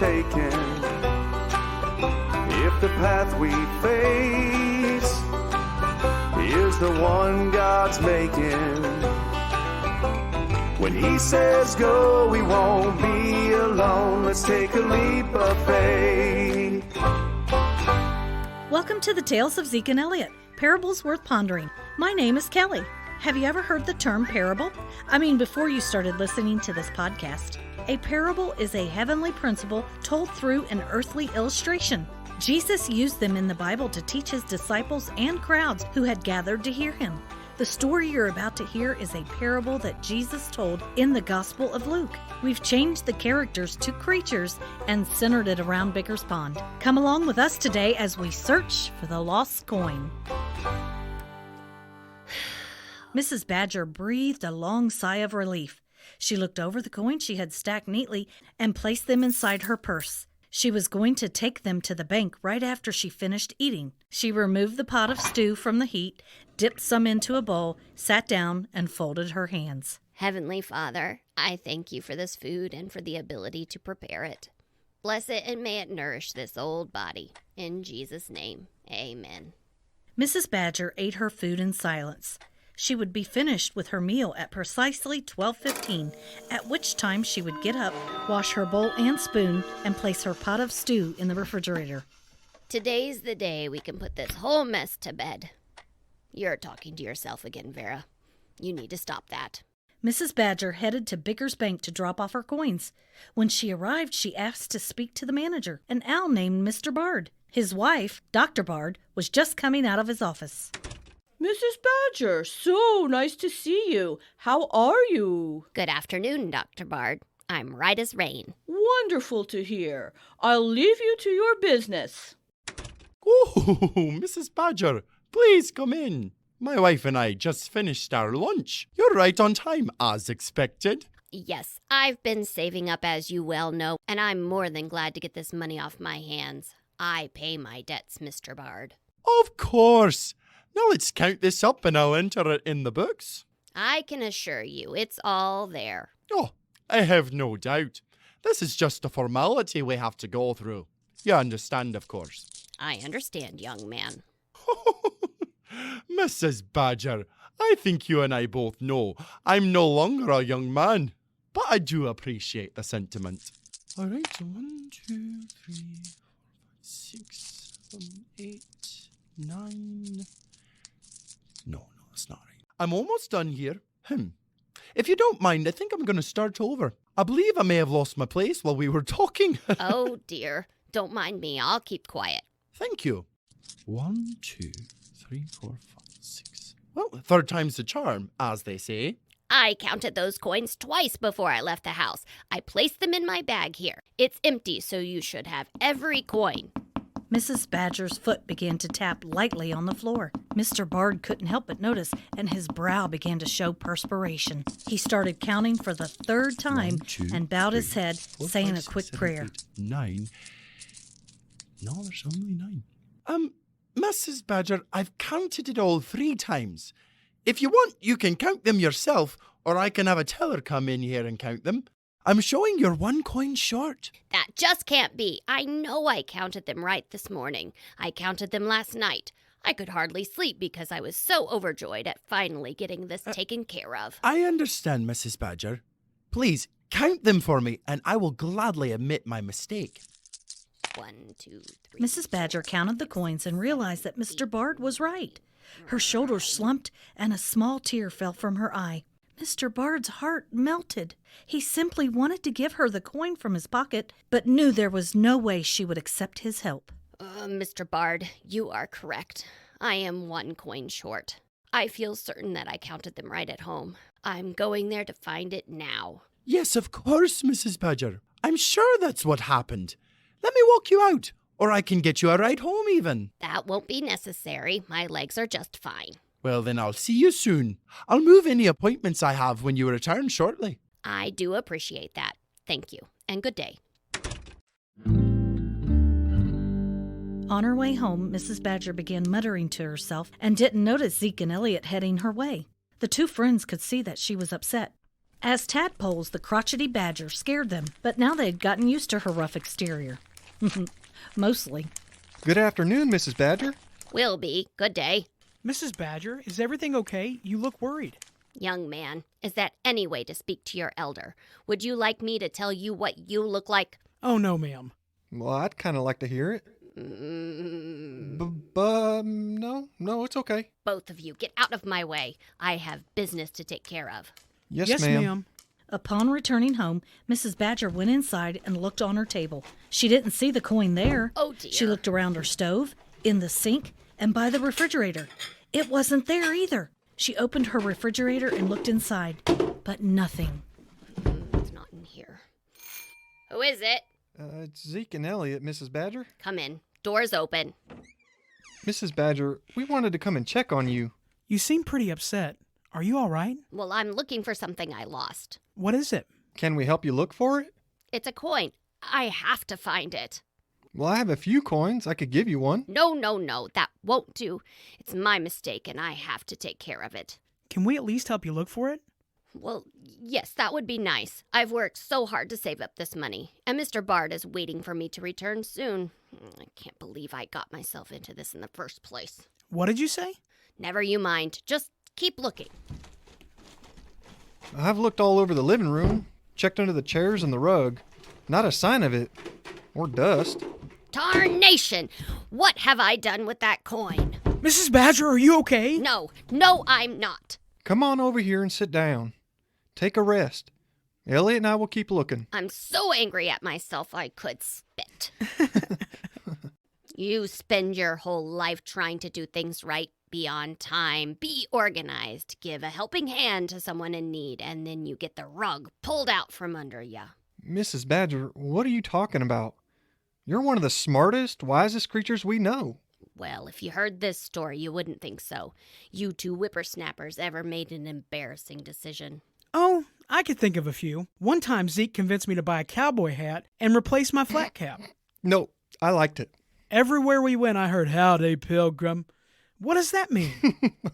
taking. If the path we face is the one God's making, when He says go, we won't be alone. Let's take a leap of faith. Welcome to the Tales of Zeke and Elliot, parables worth pondering. My name is Kelly. Have you ever heard the term parable? I mean, before you started listening to this podcast. A parable is a heavenly principle told through an earthly illustration. Jesus used them in the Bible to teach His disciples and crowds who had gathered to hear Him. The story you're about to hear is a parable that Jesus told in the Gospel of Luke. We've changed the characters to creatures and centered it around Bicker's Pond. Come along with us today as we search for the lost coin. Mrs. Badger breathed a long sigh of relief. She looked over the coins she had stacked neatly and placed them inside her purse. She was going to take them to the bank right after she finished eating. She removed the pot of stew from the heat, dipped some into a bowl, sat down, and folded her hands. Heavenly Father, I thank you for this food and for the ability to prepare it. Bless it and may it nourish this old body. In Jesus' name, amen. Mrs. Badger ate her food in silence. She would be finished with her meal at precisely 12:15, at which time she would get up, wash her bowl and spoon, and place her pot of stew in the refrigerator. Today's the day we can put this whole mess to bed. You're talking to yourself again, Vera. You need to stop that. Mrs. Badger headed to Bicker's Bank to drop off her coins. When she arrived, she asked to speak to the manager, an owl named Mr. Bard. His wife, Dr. Bard, was just coming out of his office. Mrs. Badger, so nice to see you. How are you? Good afternoon, Dr. Bard. I'm right as rain. Wonderful to hear. I'll leave you to your business. Oh, Mrs. Badger, please come in. My wife and I just finished our lunch. You're right on time, as expected. Yes, I've been saving up, as you well know, and I'm more than glad to get this money off my hands. I pay my debts, Mr. Bard. Of course. Now let's count this up and I'll enter it in the books. I can assure you it's all there. Oh, I have no doubt. This is just a formality we have to go through. You understand, of course. I understand, young man. Mrs. Badger, I think you and I both know I'm no longer a young man, but I do appreciate the sentiment. All right, so 1, 2, 3, 4, 5, 6, 7, 8, 9... No, it's not right. I'm almost done here. If you don't mind, I think I'm going to start over. I believe I may have lost my place while we were talking. Oh, dear. Don't mind me. I'll keep quiet. Thank you. 1, 2, 3, 4, 5, 6. Well, third time's the charm, as they say. I counted those coins twice before I left the house. I placed them in my bag here. It's empty, so you should have every coin. Mrs. Badger's foot began to tap lightly on the floor. Mr. Bard couldn't help but notice, and his brow began to show perspiration. He started counting for the third time 1, 2, and bowed 3, his head, 4, saying 5, a 6, quick 7, prayer. 8, 9. No, there's only 9. Mrs. Badger, I've counted it all 3 times. If you want, you can count them yourself, or I can have a teller come in here and count them. I'm showing you're 1 coin short. That just can't be. I know I counted them right this morning. I counted them last night. I could hardly sleep because I was so overjoyed at finally getting this taken care of. I understand, Mrs. Badger. Please, count them for me, and I will gladly admit my mistake. 1, 2, 3. Mrs. Badger counted the coins and realized that Mr. Bard was right. Her shoulders slumped, and a small tear fell from her eye. Mr. Bard's heart melted. He simply wanted to give her the coin from his pocket, but knew there was no way she would accept his help. Mr. Bard, you are correct. I am 1 coin short. I feel certain that I counted them right at home. I'm going there to find it now. Yes, of course, Mrs. Badger. I'm sure that's what happened. Let me walk you out, or I can get you a ride home even. That won't be necessary. My legs are just fine. Well, then I'll see you soon. I'll move any appointments I have when you return shortly. I do appreciate that. Thank you, and good day. On her way home, Mrs. Badger began muttering to herself and didn't notice Zeke and Elliot heading her way. The 2 friends could see that she was upset. As tadpoles, the crotchety badger scared them, but now they had gotten used to her rough exterior. Mostly. Good afternoon, Mrs. Badger. Will be. Good day. Mrs. Badger, is everything okay? You look worried. Young man, is that any way to speak to your elder? Would you like me to tell you what you look like? Oh, no, ma'am. Well, I'd kind of like to hear it. No, it's okay. Both of you, get out of my way. I have business to take care of. Yes, ma'am. Upon returning home, Mrs. Badger went inside and looked on her table. She didn't see the coin there. Oh, dear. She looked around her stove, in the sink, and by the refrigerator. It wasn't there either. She opened her refrigerator and looked inside, but nothing. It's not in here. Who is it? It's Zeke and Elliot, Mrs. Badger. Come in. Door's open. Mrs. Badger, we wanted to come and check on you. You seem pretty upset. Are you all right? Well, I'm looking for something I lost. What is it? Can we help you look for it? It's a coin. I have to find it. Well, I have a few coins. I could give you one. No. That won't do. It's my mistake, and I have to take care of it. Can we at least help you look for it? Well, yes, that would be nice. I've worked so hard to save up this money, and Mr. Bard is waiting for me to return soon. I can't believe I got myself into this in the first place. What did you say? Never you mind. Just keep looking. I've looked all over the living room, checked under the chairs and the rug. Not a sign of it. Or dust. Tarnation! What have I done with that coin? Mrs. Badger, are you okay? No, I'm not. Come on over here and sit down. Take a rest. Elliot and I will keep looking. I'm so angry at myself I could spit. You spend your whole life trying to do things right, be on time, be organized, give a helping hand to someone in need, and then you get the rug pulled out from under you. Mrs. Badger, what are you talking about? You're one of the smartest, wisest creatures we know. Well, if you heard this story, you wouldn't think so. You two whippersnappers ever made an embarrassing decision. Oh, I could think of a few. One time Zeke convinced me to buy a cowboy hat and replace my flat cap. No, I liked it. Everywhere we went, I heard, "Howdy, Pilgrim." What does that mean?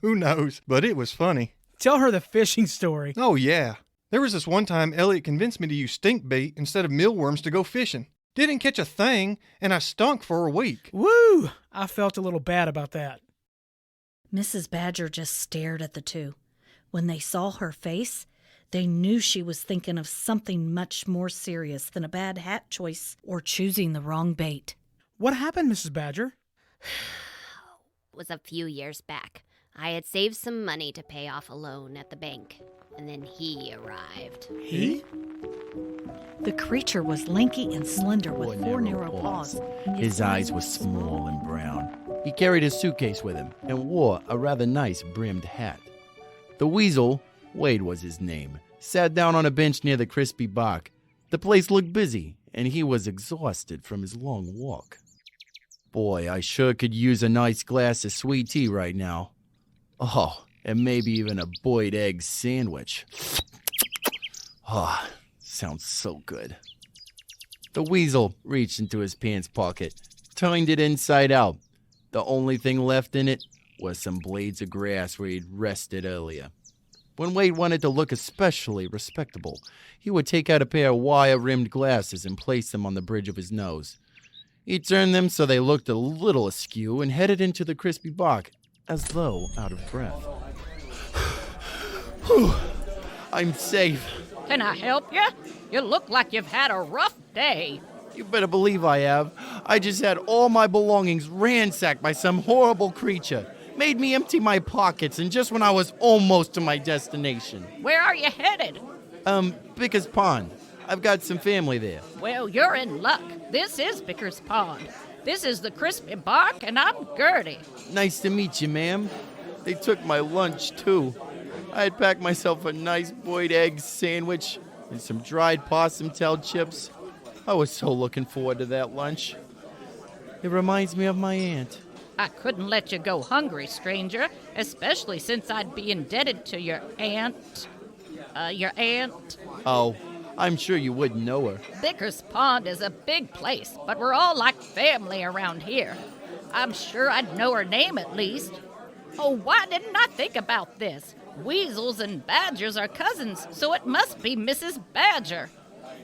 Who knows? But it was funny. Tell her the fishing story. Oh, yeah. There was this one time Elliot convinced me to use stink bait instead of mealworms to go fishing. Didn't catch a thing, and I stunk for a week. Woo! I felt a little bad about that. Mrs. Badger just stared at the two. When they saw her face, they knew she was thinking of something much more serious than a bad hat choice or choosing the wrong bait. What happened, Mrs. Badger? It was a few years back. I had saved some money to pay off a loan at the bank, and then he arrived. He? The creature was lanky and slender with four narrow paws. His eyes were small and brown. He carried a suitcase with him and wore a rather nice brimmed hat. The weasel, Wade was his name, sat down on a bench near the crispy bark. The place looked busy, and he was exhausted from his long walk. Boy, I sure could use a nice glass of sweet tea right now. Oh, and maybe even a boiled egg sandwich. Oh, sounds so good. The weasel reached into his pants pocket, turned it inside out. The only thing left in it was some blades of grass where he'd rested earlier. When Wade wanted to look especially respectable, he would take out a pair of wire-rimmed glasses and place them on the bridge of his nose. He turned them so they looked a little askew and headed into the crispy bark, as though out of breath. Whew, I'm safe. Can I help you? You look like you've had a rough day. You better believe I have. I just had all my belongings ransacked by some horrible creature. Made me empty my pockets, and just when I was almost to my destination. Where are you headed? Bicker's Pond. I've got some family there. Well, you're in luck. This is Bicker's Pond. This is the Crispy Bark, and I'm Gertie. Nice to meet you, ma'am. They took my lunch, too. I had packed myself a nice boiled egg sandwich and some dried possum tail chips. I was so looking forward to that lunch. It reminds me of my aunt. I couldn't let you go hungry, stranger, especially since I'd be indebted to your aunt. Oh, I'm sure you wouldn't know her. Bicker's Pond is a big place, but we're all like family around here. I'm sure I'd know her name at least. Oh, why didn't I think about this? Weasels and badgers are cousins, so it must be Mrs. Badger.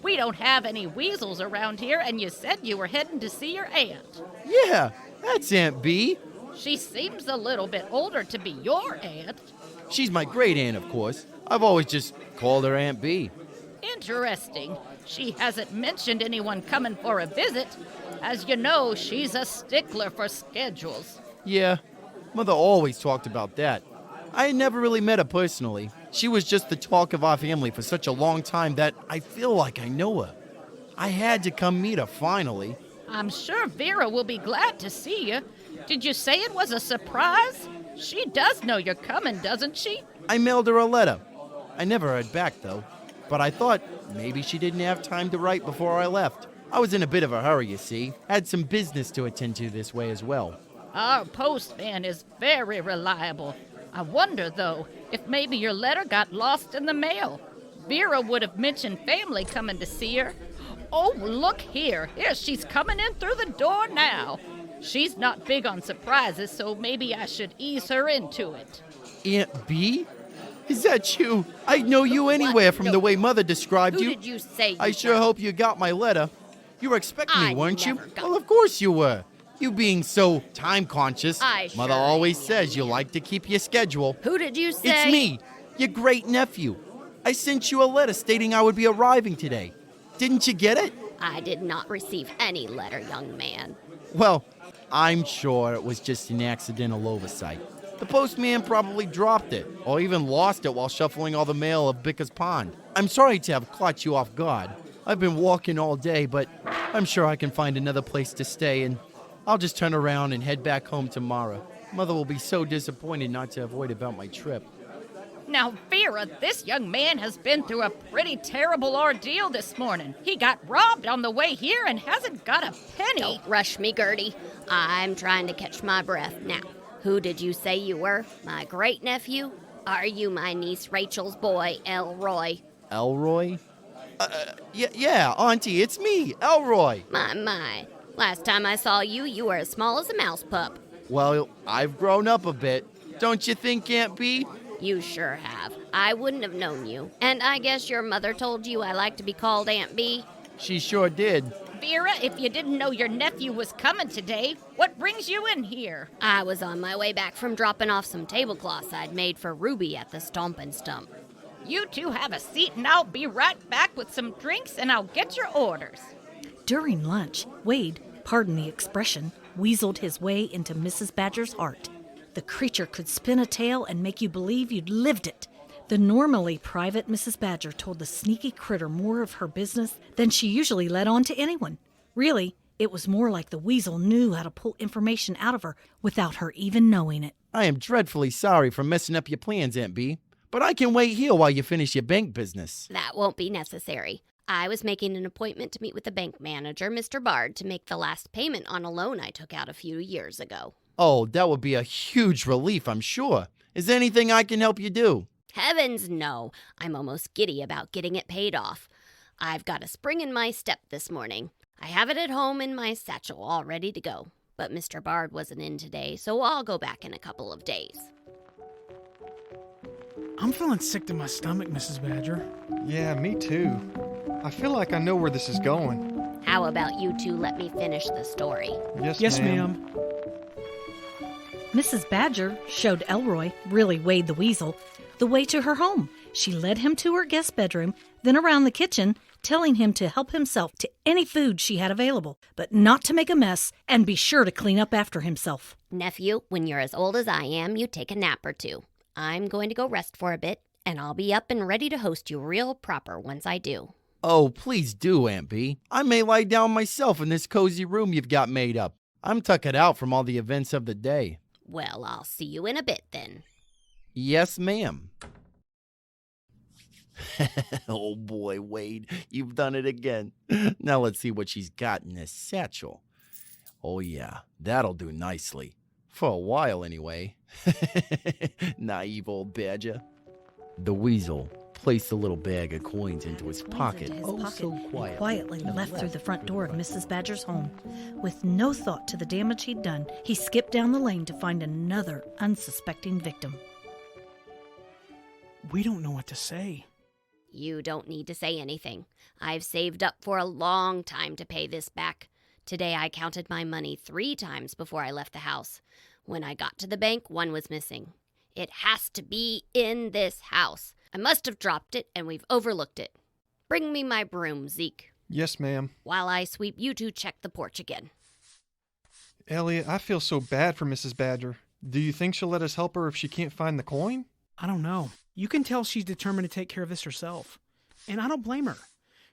We don't have any weasels around here, and you said you were heading to see your aunt. Yeah, that's Aunt B. She seems a little bit older to be your aunt. She's my great aunt, of course. I've always just called her Aunt B. Interesting. She hasn't mentioned anyone coming for a visit. As you know, she's a stickler for schedules. Yeah, Mother always talked about that. I had never really met her personally. She was just the talk of our family for such a long time that I feel like I know her. I had to come meet her finally. I'm sure Vera will be glad to see you. Did you say it was a surprise? She does know you're coming, doesn't she? I mailed her a letter. I never heard back, though. But I thought maybe she didn't have time to write before I left. I was in a bit of a hurry, you see. Had some business to attend to this way as well. Our postman is very reliable. I wonder, though, if maybe your letter got lost in the mail. Vera would have mentioned family coming to see her. Oh, look here. Here, she's coming in through the door now. She's not big on surprises, so maybe I should ease her into it. Aunt B? Is that you? I'd know you anywhere from the way Mother described you. Who did you say you I sure were? hope you got my letter. You were expecting me, I weren't you? never got- Well, of course you were. You being so time conscious. I Mother sure always am. says you like to keep your schedule. Who did you say? It's me, your great nephew. I sent you a letter stating I would be arriving today. Didn't you get it? I did not receive any letter, young man. Well, I'm sure it was just an accidental oversight. The postman probably dropped it, or even lost it while shuffling all the mail of Bicker's Pond. I'm sorry to have caught you off guard. I've been walking all day, but I'm sure I can find another place to stay, and I'll just turn around and head back home tomorrow. Mother will be so disappointed not to have worried about my trip. Now, Vera, this young man has been through a pretty terrible ordeal this morning. He got robbed on the way here and hasn't got a penny. Don't rush me, Gertie. I'm trying to catch my breath. Now, who did you say you were? My great-nephew? Are you my niece Rachel's boy, Elroy? Elroy? Yeah, Auntie, it's me, Elroy. My. Last time I saw you, you were as small as a mouse pup. Well, I've grown up a bit. Don't you think, Aunt B? You sure have. I wouldn't have known you. And I guess your mother told you I like to be called Aunt B? She sure did. Vera, if you didn't know your nephew was coming today, what brings you in here? I was on my way back from dropping off some tablecloths I'd made for Ruby at the Stomp and Stump. You two have a seat and I'll be right back with some drinks and I'll get your orders. During lunch, Wade, pardon the expression, weaseled his way into Mrs. Badger's heart. The creature could spin a tale and make you believe you'd lived it. The normally private Mrs. Badger told the sneaky critter more of her business than she usually let on to anyone. Really, it was more like the weasel knew how to pull information out of her without her even knowing it. I am dreadfully sorry for messing up your plans, Aunt B, but I can wait here while you finish your bank business. That won't be necessary. I was making an appointment to meet with the bank manager, Mr. Bard, to make the last payment on a loan I took out a few years ago. Oh, that would be a huge relief, I'm sure. Is there anything I can help you do? Heavens, no. I'm almost giddy about getting it paid off. I've got a spring in my step this morning. I have it at home in my satchel all ready to go. But Mr. Bard wasn't in today, so I'll go back in a couple of days. I'm feeling sick to my stomach, Mrs. Badger. Yeah, me too. I feel like I know where this is going. How about you two let me finish the story? Yes, ma'am. Mrs. Badger showed Elroy, really Wade the Weasel, the way to her home. She led him to her guest bedroom, then around the kitchen, telling him to help himself to any food she had available, but not to make a mess and be sure to clean up after himself. Nephew, when you're as old as I am, you take a nap or two. I'm going to go rest for a bit, and I'll be up and ready to host you real proper once I do. Oh, please do, Aunt B. I may lie down myself in this cozy room you've got made up. I'm tuckered out from all the events of the day. Well, I'll see you in a bit then. Yes, ma'am. Oh boy, Wade, you've done it again. Now let's see what she's got in this satchel. Oh yeah, that'll do nicely. For a while anyway. Naive old badger. The weasel placed the little bag of coins into his pocket. Into his Oh, pocket so and quietly. quietly left through the front door of Mrs. Badger's home. With no thought to the damage he'd done, he skipped down the lane to find another unsuspecting victim. We don't know what to say. You don't need to say anything. I've saved up for a long time to pay this back. Today I counted my money 3 times before I left the house. When I got to the bank, 1 was missing. It has to be in this house. I must have dropped it, and we've overlooked it. Bring me my broom, Zeke. Yes, ma'am. While I sweep, you 2 check the porch again. Elliot, I feel so bad for Mrs. Badger. Do you think she'll let us help her if she can't find the coin? I don't know. You can tell she's determined to take care of this herself. And I don't blame her.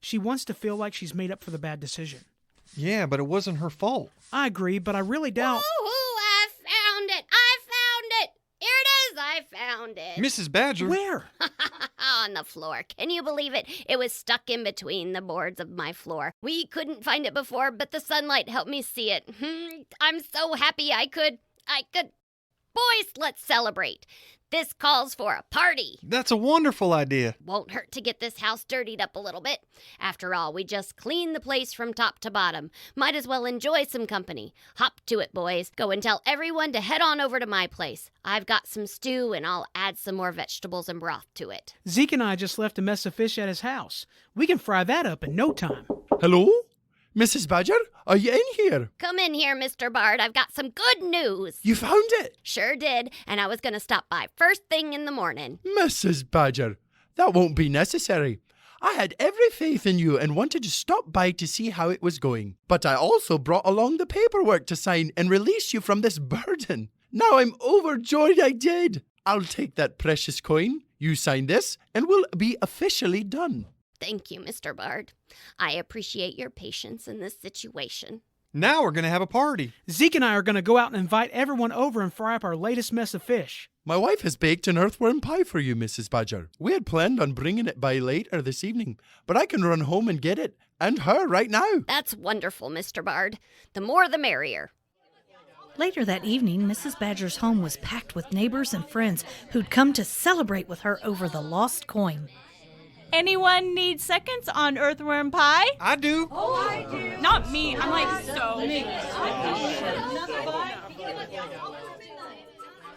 She wants to feel like she's made up for the bad decision. Yeah, but it wasn't her fault. I agree, but I really doubt... Woohoo! I found it! I found it! Here it is! I found it! Mrs. Badger? Where? On the floor. Can you believe it? It was stuck in between the boards of my floor. We couldn't find it before, but the sunlight helped me see it. I'm so happy I could. Boys, let's celebrate. This calls for a party. That's a wonderful idea. Won't hurt to get this house dirtied up a little bit. After all, we just cleaned the place from top to bottom. Might as well enjoy some company. Hop to it, boys. Go and tell everyone to head on over to my place. I've got some stew, and I'll add some more vegetables and broth to it. Zeke and I just left a mess of fish at his house. We can fry that up in no time. Hello? Mrs. Badger? Are you in here? Come in here, Mr. Bard. I've got some good news. You found it? Sure did, and I was going to stop by first thing in the morning. Mrs. Badger, that won't be necessary. I had every faith in you and wanted to stop by to see how it was going. But I also brought along the paperwork to sign and release you from this burden. Now I'm overjoyed I did. I'll take that precious coin, you sign this, and we'll be officially done. Thank you, Mr. Bard. I appreciate your patience in this situation. Now we're going to have a party. Zeke and I are going to go out and invite everyone over and fry up our latest mess of fish. My wife has baked an earthworm pie for you, Mrs. Badger. We had planned on bringing it by later this evening, but I can run home and get it, and her right now. That's wonderful, Mr. Bard. The more the merrier. Later that evening, Mrs. Badger's home was packed with neighbors and friends who'd come to celebrate with her over the lost coin. Anyone need seconds on earthworm pie? I do. Oh, I do. Not me. I'm like so.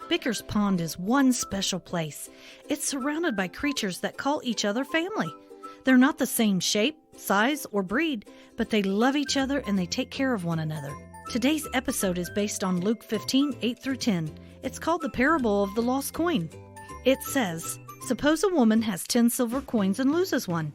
Bicker's Pond is one special place. It's surrounded by creatures that call each other family. They're not the same shape, size, or breed, but they love each other and they take care of one another. Today's episode is based on Luke 15, 8 through 10. It's called the Parable of the Lost Coin. It says, "Suppose a woman has 10 silver coins and loses one.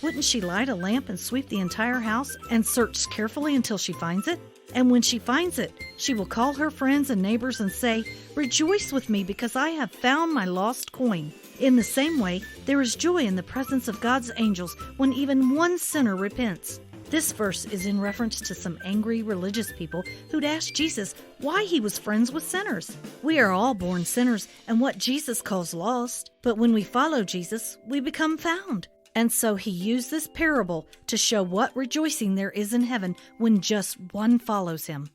Wouldn't she light a lamp and sweep the entire house and search carefully until she finds it? And when she finds it, she will call her friends and neighbors and say, 'Rejoice with me because I have found my lost coin.' In the same way, there is joy in the presence of God's angels when even one sinner repents." This verse is in reference to some angry religious people who'd asked Jesus why he was friends with sinners. We are all born sinners and what Jesus calls lost, but when we follow Jesus, we become found. And so he used this parable to show what rejoicing there is in heaven when just one follows him.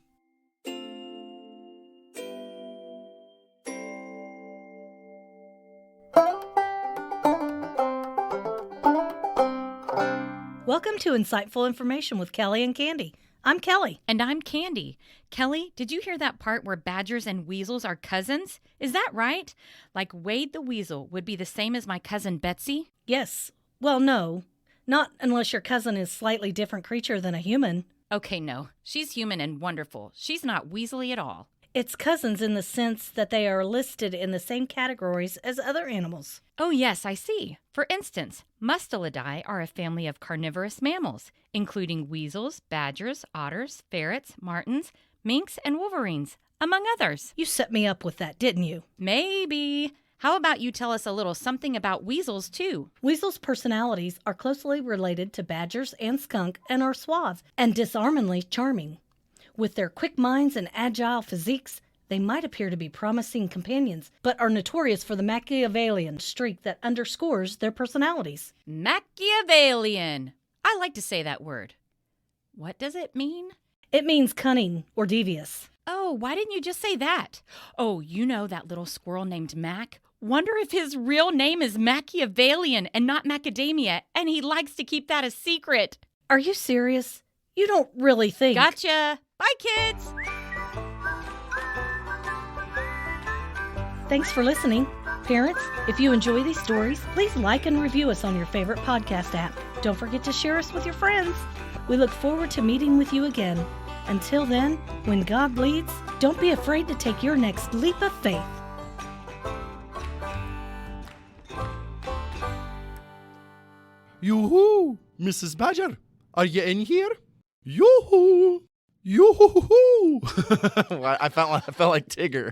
Welcome to Insightful Information with Kelly and Kandy. I'm Kelly. And I'm Kandy. Kelly, did you hear that part where badgers and weasels are cousins? Is that right? Like Wade the weasel would be the same as my cousin Betsy? Yes. Well, no. Not unless your cousin is a slightly different creature than a human. Okay, no. She's human and wonderful. She's not weaselly at all. It's cousins in the sense that they are listed in the same categories as other animals. Oh, yes, I see. For instance, Mustelidae are a family of carnivorous mammals, including weasels, badgers, otters, ferrets, martens, minks, and wolverines, among others. You set me up with that, didn't you? Maybe. How about you tell us a little something about weasels, too? Weasels' personalities are closely related to badgers and skunk and are suave and disarmingly charming. With their quick minds and agile physiques, they might appear to be promising companions, but are notorious for the Machiavellian streak that underscores their personalities. Machiavellian. I like to say that word. What does it mean? It means cunning or devious. Oh, why didn't you just say that? Oh, you know that little squirrel named Mac? Wonder if his real name is Machiavellian and not macadamia, and he likes to keep that a secret. Are you serious? You don't really think... Gotcha. Bye, kids. Thanks for listening. Parents, if you enjoy these stories, please like and review us on your favorite podcast app. Don't forget to share us with your friends. We look forward to meeting with you again. Until then, when God leads, don't be afraid to take your next leap of faith. Yoo-hoo! Mrs. Badger, are you in here? Yoo-hoo! Yoo-hoo! I felt like Tigger.